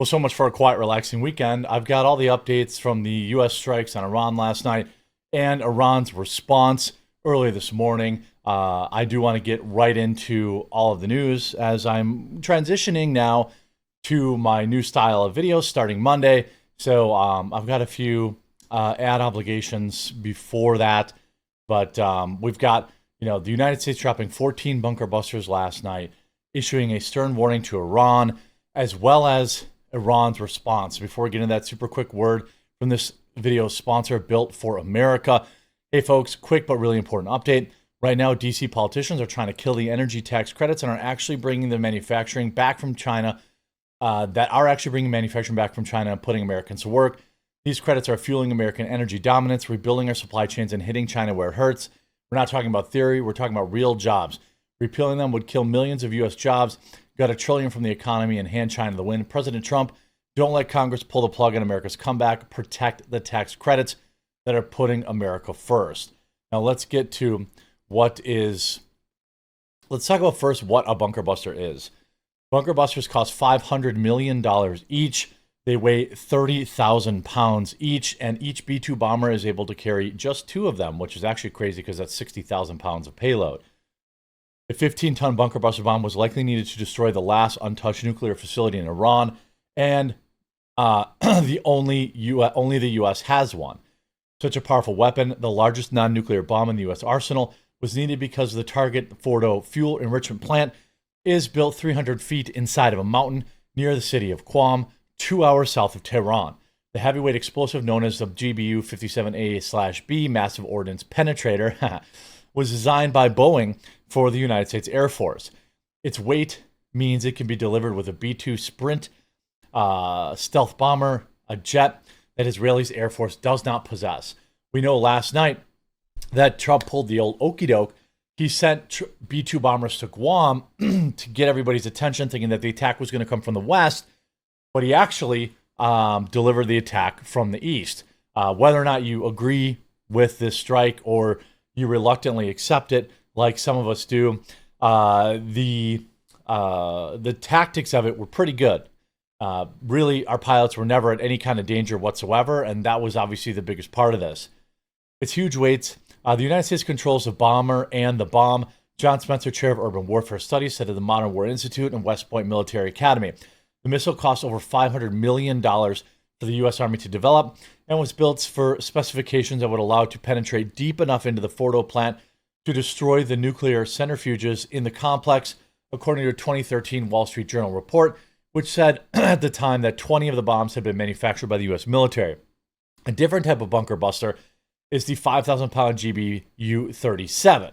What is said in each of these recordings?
Well, so much for a quiet, relaxing weekend. I've got all the updates from the U.S. strikes on Iran last night and Iran's response earlier this morning. I do want to get right into all of the news as I'm transitioning now to my new style of videos starting Monday. So I've got a few ad obligations before that, but we've got the United States dropping 14 bunker busters last night, issuing a stern warning to Iran, as well as Iran's response. Before we get into that, super quick word from this video sponsor, Built for America. Hey folks, quick but really important update. Right now, DC politicians are trying to kill the energy tax credits and are actually bringing the manufacturing back from China, and putting Americans to work. These credits are fueling American energy dominance, rebuilding our supply chains, and hitting China where it hurts. We're not talking about theory, we're talking about real jobs. Repealing them would kill millions of U.S. jobs, got $1 trillion from the economy, and hand China the win. President Trump, don't let Congress pull the plug on America's comeback. Protect the tax credits that are putting America first. Now let's get to let's talk about first what a bunker buster is. Bunker busters cost $500 million each. They weigh 30,000 pounds each, and each B-2 bomber is able to carry just 2 of them, which is actually crazy because that's 60,000 pounds of payload. A 15-ton bunker buster bomb was likely needed to destroy the last untouched nuclear facility in Iran, and only the U.S. has one. Such a powerful weapon, the largest non-nuclear bomb in the U.S. arsenal, was needed because the target Fordo fuel enrichment plant is built 300 feet inside of a mountain near the city of Qom, 2 hours south of Tehran. The heavyweight explosive known as the GBU-57A/B Massive Ordnance Penetrator was designed by Boeing for the United States Air Force. Its weight means it can be delivered with a B-2 Sprint stealth bomber, a jet that Israel's Air Force does not possess. We know last night that Trump pulled the old okey doke. He sent B-2 bombers to Guam to get everybody's attention, thinking that the attack was going to come from the west, but he actually delivered the attack from the east. Whether or not you agree with this strike or you reluctantly accept it, like some of us do, the tactics of it were pretty good. Really, our pilots were never at any kind of danger whatsoever, and that was obviously the biggest part of this. It's huge weights. The United States controls the bomber and the bomb. John Spencer, chair of urban warfare studies, said of the Modern War Institute and West Point Military Academy. The missile cost over $500 million for the U.S. Army to develop and was built for specifications that would allow it to penetrate deep enough into the Fordo plant to destroy the nuclear centrifuges in the complex, according to a 2013 Wall Street Journal report, which said at the time that 20 of the bombs had been manufactured by the U.S. military. A different type of bunker buster is the 5,000-pound GBU-37.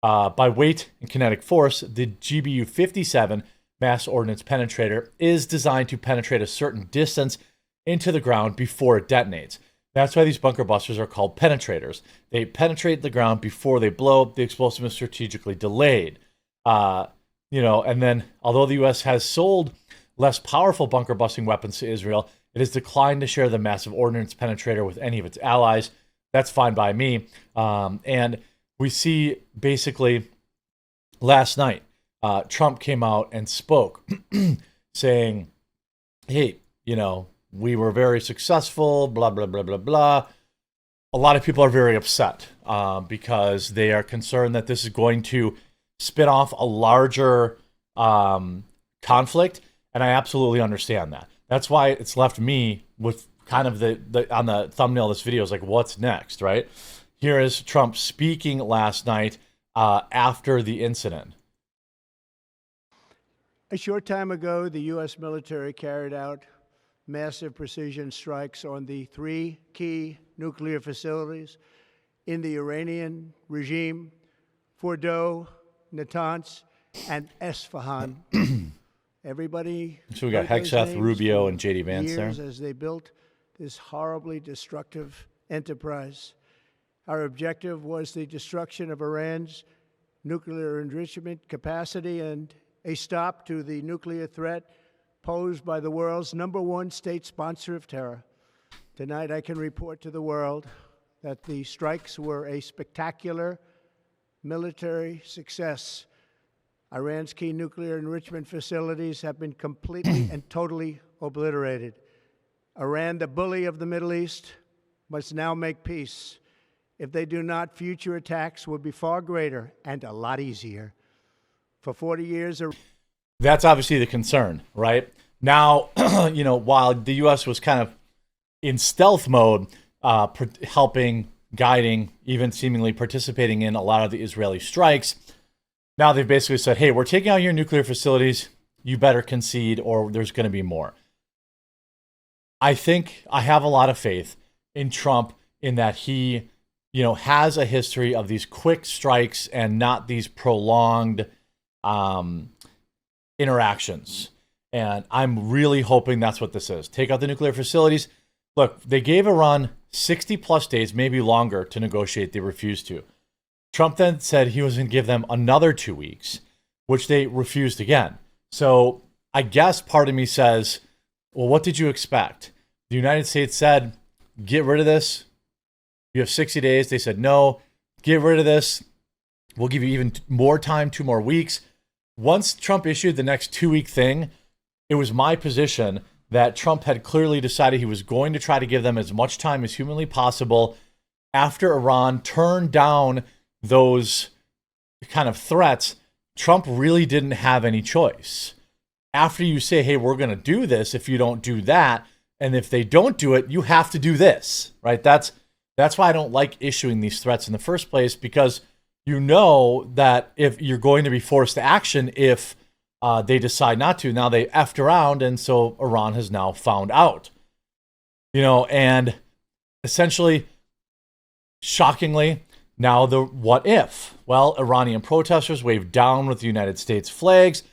By weight and kinetic force, the GBU-57 Mass Ordnance Penetrator is designed to penetrate a certain distance into the ground before it detonates. That's why these bunker busters are called penetrators. They penetrate the ground before they blow. The explosive is strategically delayed. And then although the U.S. has sold less powerful bunker busting weapons to Israel, it has declined to share the massive ordnance penetrator with any of its allies. That's fine by me. And we see basically last night, Trump came out and spoke saying, hey, we were very successful, blah, blah, blah, blah, blah. A lot of people are very upset because they are concerned that this is going to spin off a larger conflict. And I absolutely understand that. That's why it's left me with kind of the on the thumbnail of this video is like, what's next, right? Here is Trump speaking last night after the incident. A short time ago, the U.S. military carried out massive precision strikes on the 3 key nuclear facilities in the Iranian regime, Fordo, Natanz, and Esfahan. Everybody. So we got Hegseth, Rubio, and J.D. Vance there. As they built this horribly destructive enterprise. Our objective was the destruction of Iran's nuclear enrichment capacity and a stop to the nuclear threat posed by the world's #1 state sponsor of terror. Tonight, I can report to the world that the strikes were a spectacular military success. Iran's key nuclear enrichment facilities have been completely and totally obliterated. Iran, the bully of the Middle East, must now make peace. If they do not, future attacks will be far greater and a lot easier. For 40 years, that's obviously the concern, right? Now, while the U.S. was kind of in stealth mode, helping, guiding, even seemingly participating in a lot of the Israeli strikes, now they've basically said, hey, we're taking out your nuclear facilities. You better concede or there's going to be more. I think I have a lot of faith in Trump in that he, has a history of these quick strikes and not these prolonged interactions. And I'm really hoping that's what this is. Take out the nuclear facilities. Look, they gave Iran 60 plus days, maybe longer, to negotiate. They refused to. Trump then said he was going to give them another 2 weeks, which they refused again. So I guess part of me says, well, what did you expect? The United States said, get rid of this. You have 60 days. They said, no, get rid of this. We'll give you even more time, 2 more weeks. Once Trump issued the next 2-week thing, it was my position that Trump had clearly decided he was going to try to give them as much time as humanly possible. After Iran turned down those kind of threats, Trump really didn't have any choice. After you say, hey, we're going to do this, if you don't do that, and if they don't do it, you have to do this, right? That's why I don't like issuing these threats in the first place, because you know that if you're going to be forced to action if they decide not to. Now they effed around, and so Iran has now found out. And essentially, shockingly, now the what if? Well, Iranian protesters wave down with the United States flags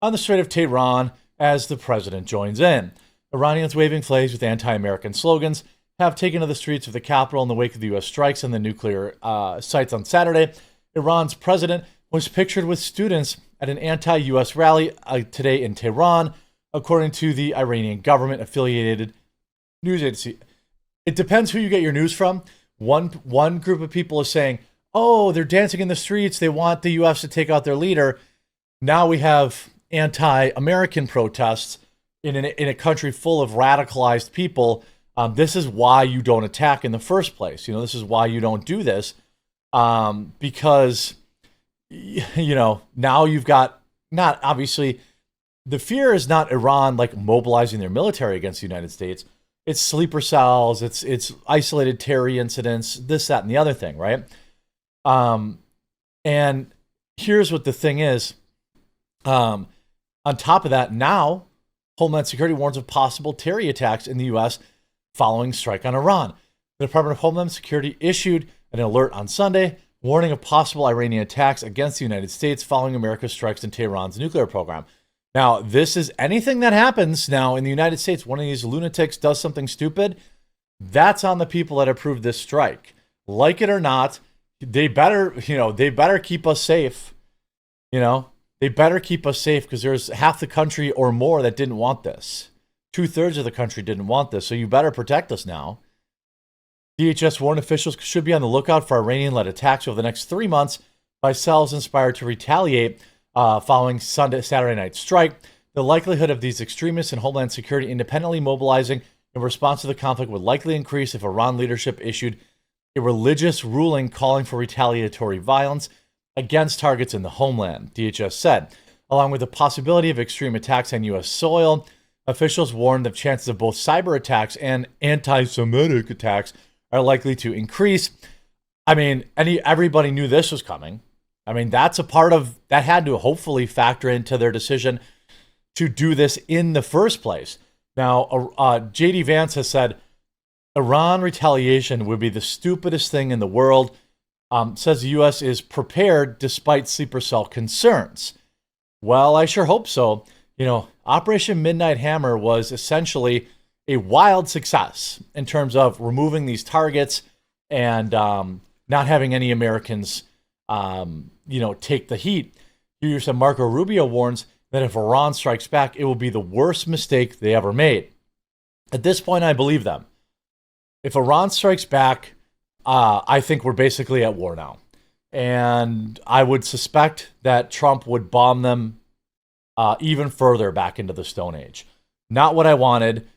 on the Strait of Tehran as the president joins in. Iranians waving flags with anti-American slogans have taken to the streets of the capital in the wake of the U.S. strikes on the nuclear sites on Saturday. Iran's president was pictured with students at an anti-U.S. rally today in Tehran, according to the Iranian government-affiliated news agency. It depends who you get your news from. One group of people is saying, oh, they're dancing in the streets. They want the U.S. to take out their leader. Now we have anti-American protests in a country full of radicalized people. This is why you don't attack in the first place. This is why you don't do this. Because, now you've got, not obviously, the fear is not Iran like mobilizing their military against the United States. It's sleeper cells, it's isolated terror incidents, this, that, and the other thing, right? And here's what the thing is. On top of that, now Homeland Security warns of possible terror attacks in the U.S. following strike on Iran. The Department of Homeland Security issued an alert on Sunday warning of possible Iranian attacks against the United States following America's strikes in Tehran's nuclear program. Now, this is anything that happens now in the United States. One of these lunatics does something stupid. That's on the people that approved this strike. Like it or not, they better keep us safe. They better keep us safe because there's half the country or more that didn't want this. 2/3 of the country didn't want this. So you better protect us now. DHS warned officials should be on the lookout for Iranian-led attacks over the next 3 months by cells inspired to retaliate following Saturday night strike. The likelihood of these extremists and Homeland Security independently mobilizing in response to the conflict would likely increase if Iran leadership issued a religious ruling calling for retaliatory violence against targets in the homeland, DHS said. Along with the possibility of extreme attacks on U.S. soil, officials warned the chances of both cyber attacks and anti-Semitic attacks are likely to increase. I mean, everybody knew this was coming. I mean, that's a part of that had to hopefully factor into their decision to do this in the first place. Now, J.D. Vance has said Iran retaliation would be the stupidest thing in the world. Says the U.S. is prepared despite sleeper cell concerns. Well, I sure hope so. Operation Midnight Hammer was essentially a wild success in terms of removing these targets and not having any Americans, take the heat. Here, some Marco Rubio warns that if Iran strikes back, it will be the worst mistake they ever made. At this point, I believe them. If Iran strikes back, I think we're basically at war now. And I would suspect that Trump would bomb them even further back into the Stone Age. Not what I wanted.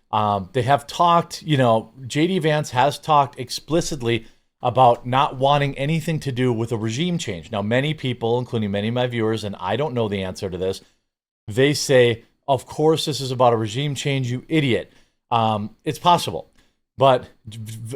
They have talked, JD Vance has talked explicitly about not wanting anything to do with a regime change. Now, many people, including many of my viewers, and I don't know the answer to this, they say, of course, this is about a regime change, you idiot. It's possible. But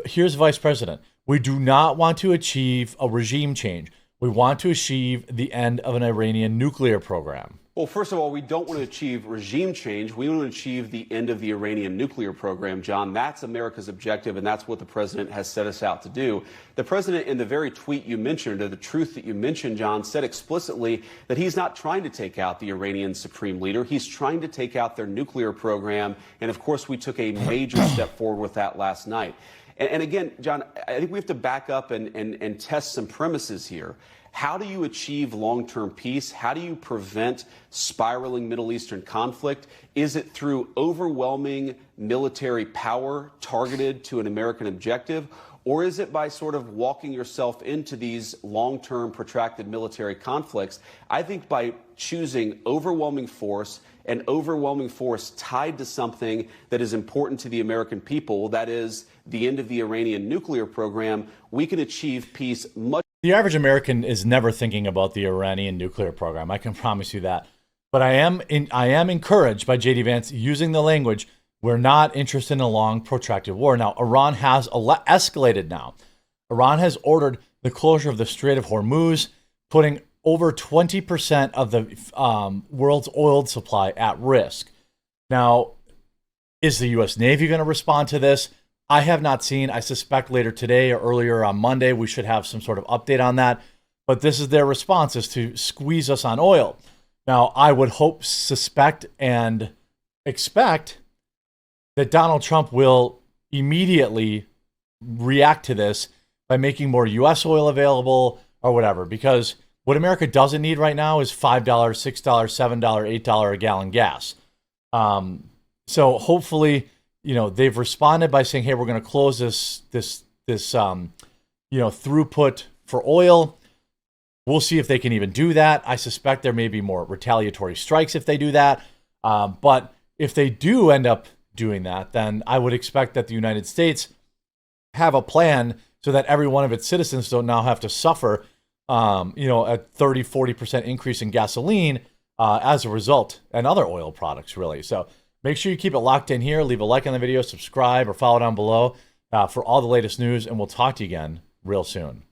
here's Vice President. We do not want to achieve a regime change. We want to achieve the end of an Iranian nuclear program. Well, first of all, we don't want to achieve regime change. We want to achieve the end of the Iranian nuclear program, John. That's America's objective, and that's what the president has set us out to do. The president, in the very tweet you mentioned, or the truth that you mentioned, John, said explicitly that he's not trying to take out the Iranian supreme leader. He's trying to take out their nuclear program. And of course, we took a major step forward with that last night. And again, John, I think we have to back up and test some premises here. How do you achieve long-term peace? How do you prevent spiraling Middle Eastern conflict? Is it through overwhelming military power targeted to an American objective? Or is it by sort of walking yourself into these long-term protracted military conflicts? I think by choosing overwhelming force, and overwhelming force tied to something that is important to the American people, that is the end of the Iranian nuclear program, we can achieve peace much. The average American is never thinking about the Iranian nuclear program. I can promise you that. But I am encouraged by JD Vance using the language, we're not interested in a long, protracted war. Now, Iran has escalated now. Iran has ordered the closure of the Strait of Hormuz, putting over 20% of the world's oil supply at risk. Now, is the U.S. Navy going to respond to this? I have not seen. I suspect later today or earlier on Monday, we should have some sort of update on that. But this is their response, is to squeeze us on oil. Now, I would hope, suspect, and expect that Donald Trump will immediately react to this by making more U.S. oil available or whatever. Because what America doesn't need right now is $5, $6, $7, $8 a gallon gas. So hopefully, they've responded by saying, hey, we're going to close this throughput for oil. We'll see if they can even do that. I suspect there may be more retaliatory strikes if they do that. But if they do end up doing that, then I would expect that the United States have a plan so that every one of its citizens don't now have to suffer, a 30-40% increase in gasoline as a result, and other oil products, really. So make sure you keep it locked in here. Leave a like on the video, subscribe, or follow down below for all the latest news, and we'll talk to you again real soon.